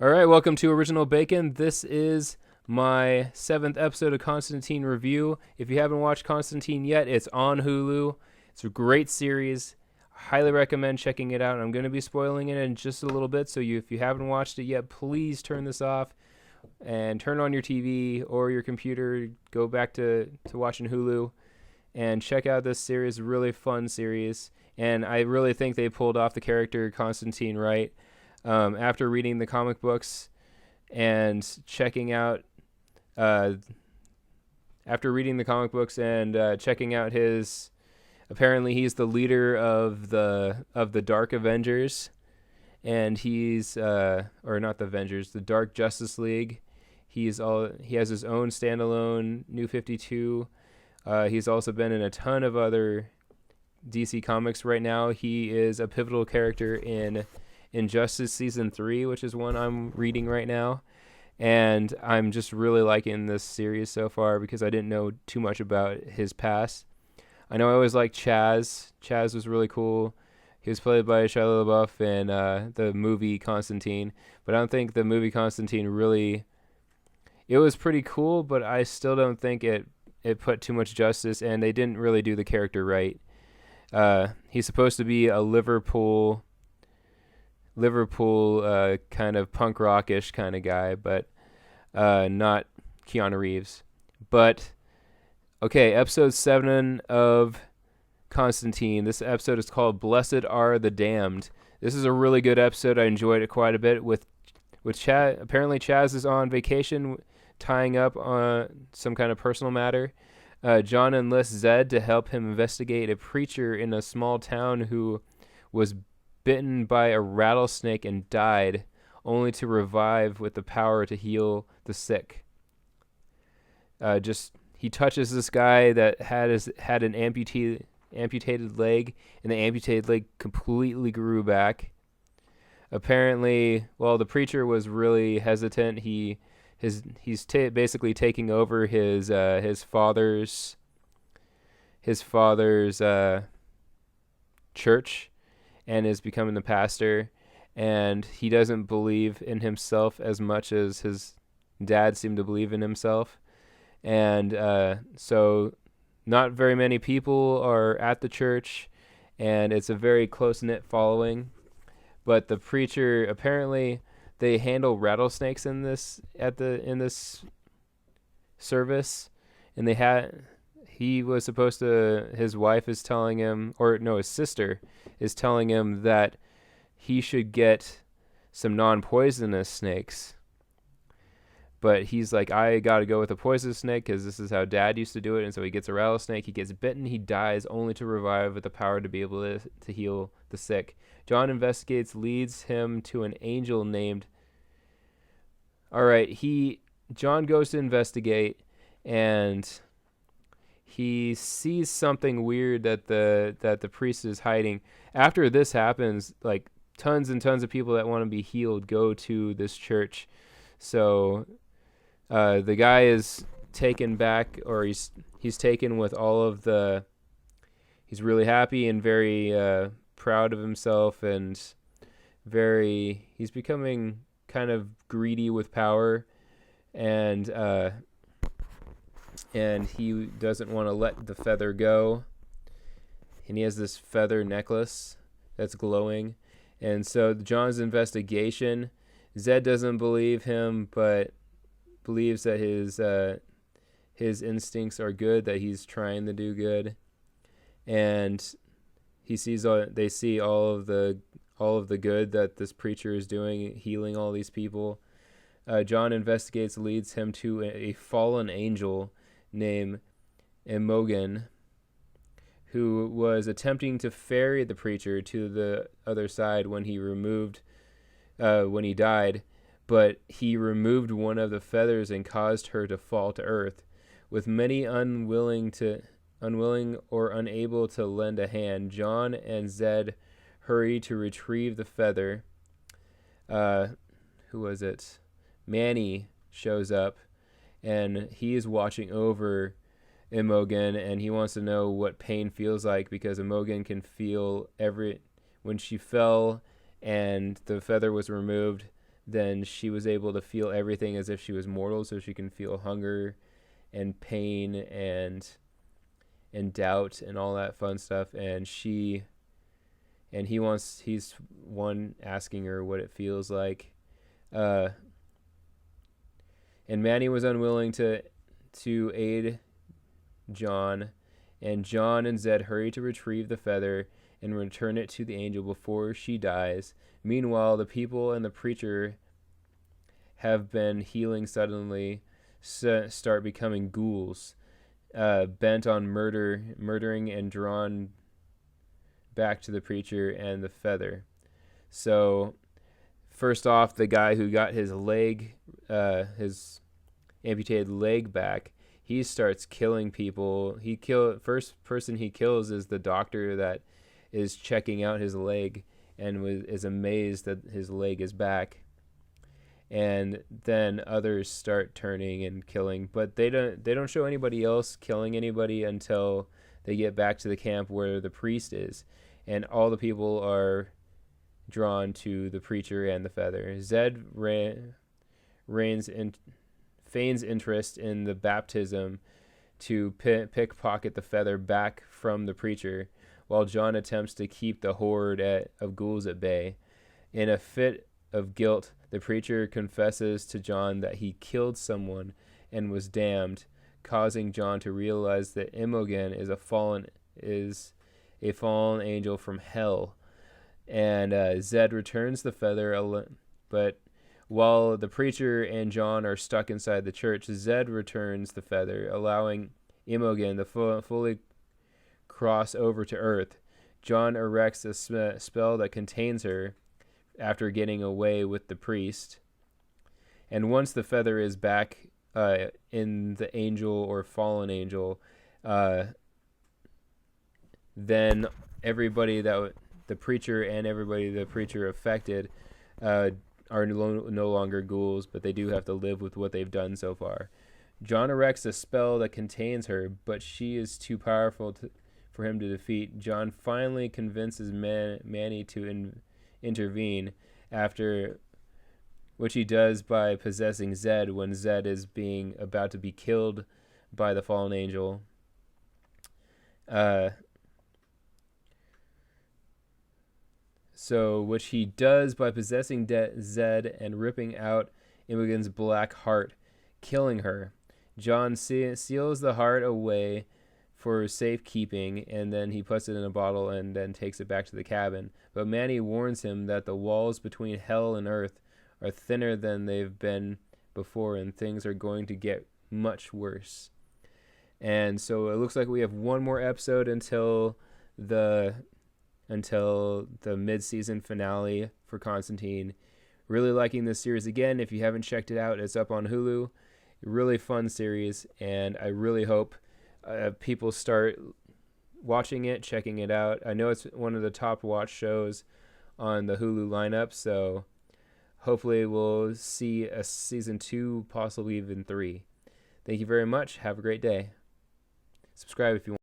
All right, welcome to Original Bacon. This is my seventh episode of Constantine review. If you haven't watched Constantine yet, it's on Hulu. It's a great series. Highly recommend checking it out. I'm going to be spoiling it in just a little bit, so if you haven't watched it yet, please turn this off and turn on your TV or your computer. Go back to watching Hulu and check out this series. Really fun series, and I really think they pulled off the character Constantine right. After reading the comic books and checking out checking out his, apparently he's the leader of the Dark Avengers, and he's or not the Avengers, the Dark Justice League. He has his own standalone New 52. He's also been in a ton of other DC comics. Right now he is a pivotal character in Injustice Season 3, which is one I'm reading right now. And I'm just really liking this series so far because I didn't know too much about his past. I know I always liked Chaz. Chaz was really cool. He was played by Shia LaBeouf in the movie Constantine. But I don't think the movie Constantine really... It was pretty cool, but I still don't think it put too much justice, and they didn't really do the character right. He's supposed to be a Liverpool kind of punk rockish kind of guy, but not Keanu Reeves. But okay, episode 7 of Constantine. This episode is called "Blessed Are the Damned." This is a really good episode. I enjoyed it quite a bit. With Chaz, apparently Chaz is on vacation, tying up on some kind of personal matter. John enlists Zed to help him investigate a preacher in a small town who was bitten by a rattlesnake and died, only to revive with the power to heal the sick. He touches this guy that had an amputated leg, and the amputated leg completely grew back. Apparently, the preacher was really hesitant. He's basically taking over his father's church, and is becoming the pastor, and he doesn't believe in himself as much as his dad seemed to believe in himself. And so not very many people are at the church, and it's a very close-knit following. But the preacher, apparently they handle rattlesnakes in this service, and he was supposed to, his wife is telling him, or no, his sister is telling him that he should get some non-poisonous snakes. But he's like, I got to go with a poisonous snake because this is how Dad used to do it. And so he gets a rattlesnake. He gets bitten. He dies, only to revive with the power to be able to heal the sick. John investigates, leads him to an angel named... All right, John goes to investigate, and he sees something weird that the priest is hiding. After this happens, like, tons and tons of people that want to be healed go to this church. So the guy is taken back, or he's taken with all of the... He's really happy and very proud of himself, and he's becoming kind of greedy with power, and he doesn't want to let the feather go, and he has this feather necklace that's glowing. And so John's investigation, Zed doesn't believe him, but believes that his instincts are good, that he's trying to do good, and they see all of the good that this preacher is doing, healing all these people. John investigates, leads him to a fallen angel named Imogen, who was attempting to ferry the preacher to the other side when he died, but he removed one of the feathers and caused her to fall to earth. With many unwilling or unable to lend a hand, John and Zed hurry to retrieve the feather. Who was it? Manny shows up, and he is watching over Imogen, and he wants to know what pain feels like, because Imogen can feel when she fell and the feather was removed, then she was able to feel everything as if she was mortal, so she can feel hunger and pain and doubt and all that fun stuff. He's one asking her what it feels like. And Manny was unwilling to aid John, and John and Zed hurry to retrieve the feather and return it to the angel before she dies. Meanwhile, the people and the preacher have been healing suddenly start becoming ghouls, bent on murdering and drawn back to the preacher and the feather. So first off, the guy who got his his amputated leg back, he starts killing people. First person he kills is the doctor that is checking out his leg and is amazed that his leg is back. And then others start turning and killing, but they don't show anybody else killing anybody until they get back to the camp where the priest is, and all the people are drawn to the preacher and the feather. Zed feigns interest in the baptism to pickpocket the feather back from the preacher, while John attempts to keep the horde of ghouls at bay. In a fit of guilt, the preacher confesses to John that he killed someone and was damned, causing John to realize that Imogen is a fallen angel from hell. And Zed returns the feather, but while the preacher and John are stuck inside the church, Zed returns the feather, allowing Imogen to fully cross over to Earth. John erects a spell that contains her after getting away with the priest. And once the feather is back in the angel or fallen angel, then everybody that the preacher and everybody the preacher affected are no longer ghouls, but they do have to live with what they've done so far. John erects a spell that contains her, but she is too powerful for him to defeat. John finally convinces Manny to intervene, after which he does by possessing Zed when Zed is about to be killed by the fallen angel. Which he does by possessing Zed and ripping out Imogen's black heart, killing her. John seals the heart away for safekeeping, and then he puts it in a bottle and then takes it back to the cabin. But Manny warns him that the walls between hell and earth are thinner than they've been before, and things are going to get much worse. And so it looks like we have one more episode until the mid-season finale for Constantine. Really liking this series. Again, if you haven't checked it out, it's up on Hulu. Really fun series, and I really hope people start watching it, checking it out. I know it's one of the top watch shows on the Hulu lineup, so hopefully we'll see a season 2, possibly even 3. Thank you very much. Have a great day. Subscribe if you want.